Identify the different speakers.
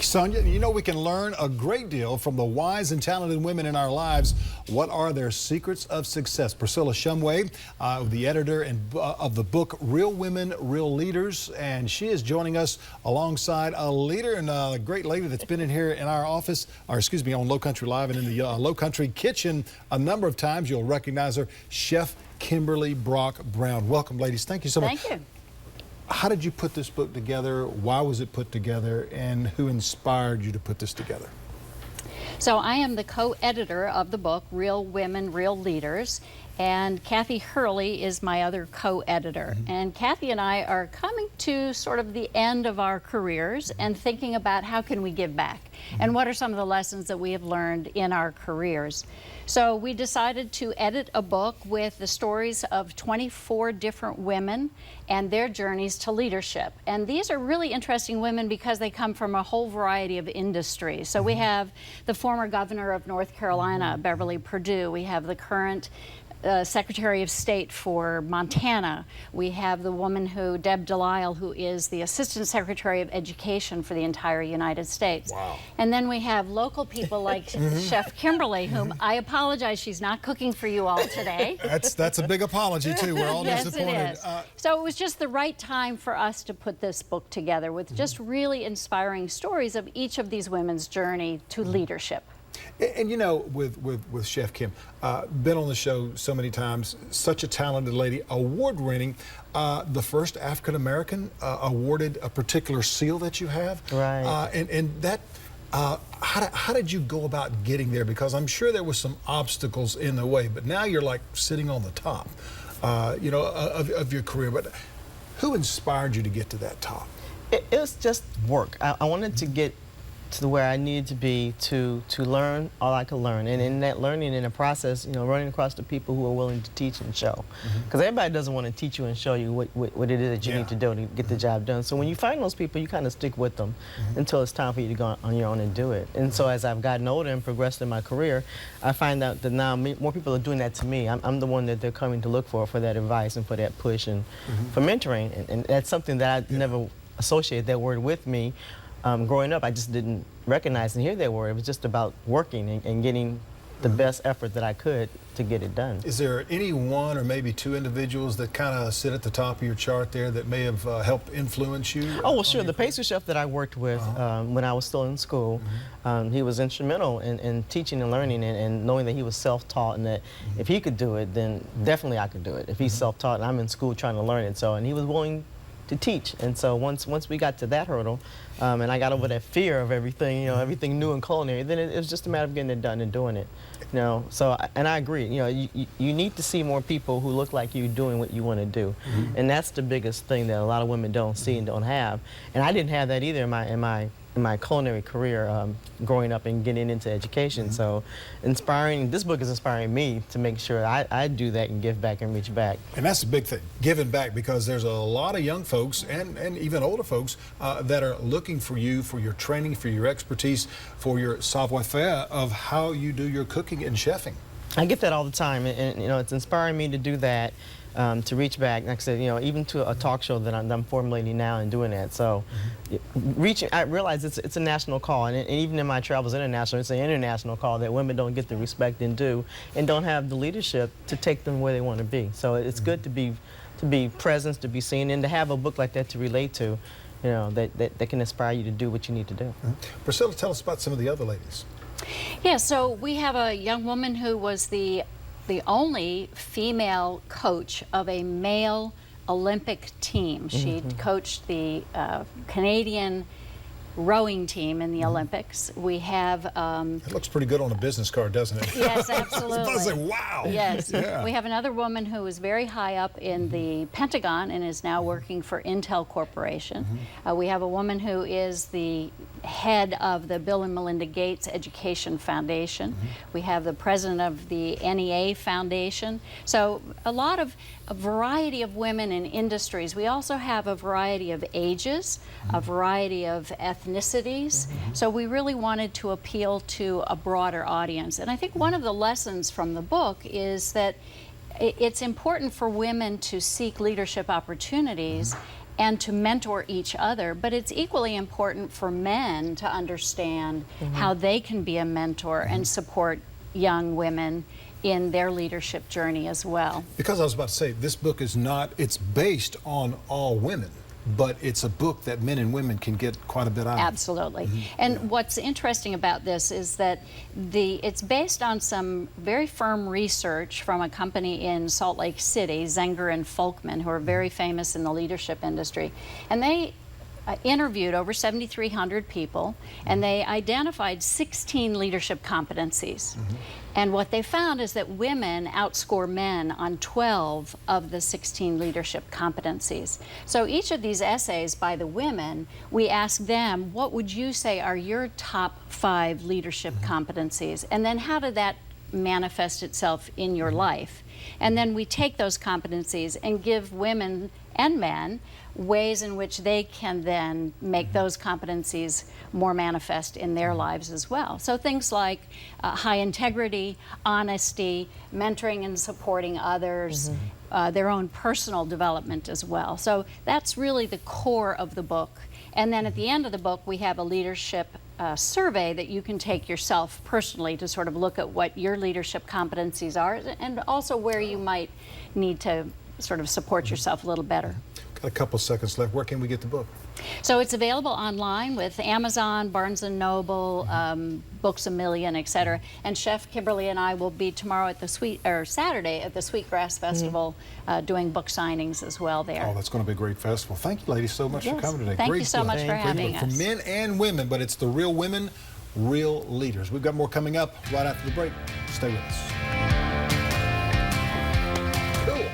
Speaker 1: Sonia, you know we can learn a great deal from the wise and talented women in our lives. What are their secrets of success? Priscilla Shumway, the editor of the book Real Women, Real Leaders, and she is joining us alongside a leader and a great lady that's been in here in our office, or excuse me, on Low Country Live and in the Low Country kitchen a number of times. You'll recognize her, Chef Kimberly Brock Brown. Welcome, ladies. Thank you so much.
Speaker 2: Thank you.
Speaker 1: How did you put this book together? Why was it put together? And who inspired you to put this together?
Speaker 2: So I am the co-editor of the book, Real Women, Real Leaders, and Kathy Hurley is my other co-editor. And Kathy and I are coming to sort of the end of our careers and thinking about how can we give back and what are some of the lessons that we have learned in our careers. So we decided to edit a book with the stories of 24 different women and their journeys to leadership. And these are really interesting women because they come from a whole variety of industries. So we have the former governor of North Carolina, Beverly Perdue. We have the current Secretary of State for Montana. We have the woman Deb Delisle, who is the Assistant Secretary of Education for the entire United States.
Speaker 1: Wow.
Speaker 2: And then we have local people like Chef Kimberly, whom I apologize, she's not cooking for you all today.
Speaker 1: That's a big apology too. We're all
Speaker 2: Yes,
Speaker 1: disappointed.
Speaker 2: it is. So it was just the right time for us to put this book together with just really inspiring stories of each of these women's journey to leadership.
Speaker 1: And you know, with Chef Kim, been on the show so many times, such a talented lady, award-winning, the first African-American awarded a particular seal that you have.
Speaker 3: Right.
Speaker 1: And that, how did you go about getting there? Because I'm sure there was some obstacles in the way, but now you're like sitting on the top, you know, of your career. But who inspired you to get to that top?
Speaker 3: It was just work. I wanted to get to where I needed to be to learn all I could learn, and in that learning, in the process, you know, running across the people who are willing to teach and show, because everybody doesn't want to teach you and show you what it is that you need to do to get the job done. So when you find those people, you kind of stick with them until it's time for you to go on your own and do it. And so as I've gotten older and progressed in my career, I find out that now more people are doing that to me. I'm the one that they're coming to look for that advice and for that push and for mentoring, and that's something that I never associated that word with me. Growing up, I just didn't recognize and hear that word. It was just about working and getting the best effort that I could to get it done.
Speaker 1: Is there any one or maybe two individuals that kind of sit at the top of your chart there that may have helped influence you?
Speaker 3: Oh, well, sure. The pastry chef that I worked with when I was still in school, he was instrumental in teaching and learning and knowing that he was self-taught and that if he could do it, then definitely I could do it. If he's self-taught and I'm in school trying to learn it, and he was willing to teach. And so once we got to that hurdle, and I got over that fear of everything, you know, everything new in culinary, then it was just a matter of getting it done and doing it, you know. So, and I agree, you know, you need to see more people who look like you doing what you want to do, and that's the biggest thing that a lot of women don't see and don't have. And I didn't have that either in my culinary career, growing up and getting into education. So this book is inspiring me to make sure I do that and give back and reach back.
Speaker 1: And that's the big thing, giving back, because there's a lot of young folks and even older folks that are looking for you, for your training, for your expertise, for your savoir-faire of how you do your cooking and chefing.
Speaker 3: I get that all the time, and you know, it's inspiring me to do that. To reach back, like I said, you know, even to a talk show that I'm formulating now and doing that. So, I realize it's a national call, and even in my travels international, it's an international call that women don't get the respect and do, and don't have the leadership to take them where they want to be. So it's good to be present, to be seen, and to have a book like that to relate to, you know, that can inspire you to do what you need to do.
Speaker 1: Priscilla, tell us about some of the other ladies.
Speaker 2: Yeah, so we have a young woman who was the only female coach of a male Olympic team. She coached the Canadian rowing team in the Olympics. We have...
Speaker 1: it looks pretty good on a business card, doesn't it?
Speaker 2: Yes, absolutely.
Speaker 1: I was like, wow.
Speaker 2: Yes.
Speaker 1: Yeah.
Speaker 2: We have another woman who is very high up in the Pentagon and is now working for Intel Corporation. We have a woman who is the head of the Bill and Melinda Gates Education Foundation. We have the president of the NEA Foundation. So a variety of women in industries. We also have a variety of ages, a variety of ethnicities. So we really wanted to appeal to a broader audience. And I think one of the lessons from the book is that it's important for women to seek leadership opportunities and to mentor each other. But it's equally important for men to understand how they can be a mentor and support young women in their leadership journey as well.
Speaker 1: Because I was about to say, this book is not, it's based on all women, but it's a book that men and women can get quite a bit out of.
Speaker 2: Absolutely. And what's interesting about this is that it's based on some very firm research from a company in Salt Lake City, Zenger and Folkman, who are very famous in the leadership industry. And they interviewed over 7,300 people, and they identified 16 leadership competencies. And what they found is that women outscore men on 12 of the 16 leadership competencies. So each of these essays by the women, we ask them, what would you say are your top 5 leadership competencies? And then how did that manifest itself in your life? And then we take those competencies and give women and men ways in which they can then make those competencies more manifest in their lives as well. So things like high integrity, honesty, mentoring and supporting others, their own personal development as well. So that's really the core of the book. And then at the end of the book, we have a leadership survey that you can take yourself personally to sort of look at what your leadership competencies are and also where you might need to sort of support yourself a little better.
Speaker 1: Got a couple seconds left. Where can we get the book?
Speaker 2: So it's available online with Amazon, Barnes & Noble, Books A Million, etc. And Chef Kimberly and I will be tomorrow at the Saturday at the Sweetgrass Festival doing book signings as well there.
Speaker 1: Oh, that's going to be a great festival. Thank you, ladies, so much for coming today.
Speaker 2: Thank
Speaker 1: great
Speaker 2: you so
Speaker 1: book.
Speaker 2: much for having
Speaker 1: Great book
Speaker 2: us.
Speaker 1: for men and women, but it's the Real Women, Real Leaders. We've got more coming up right after the break. Stay with us.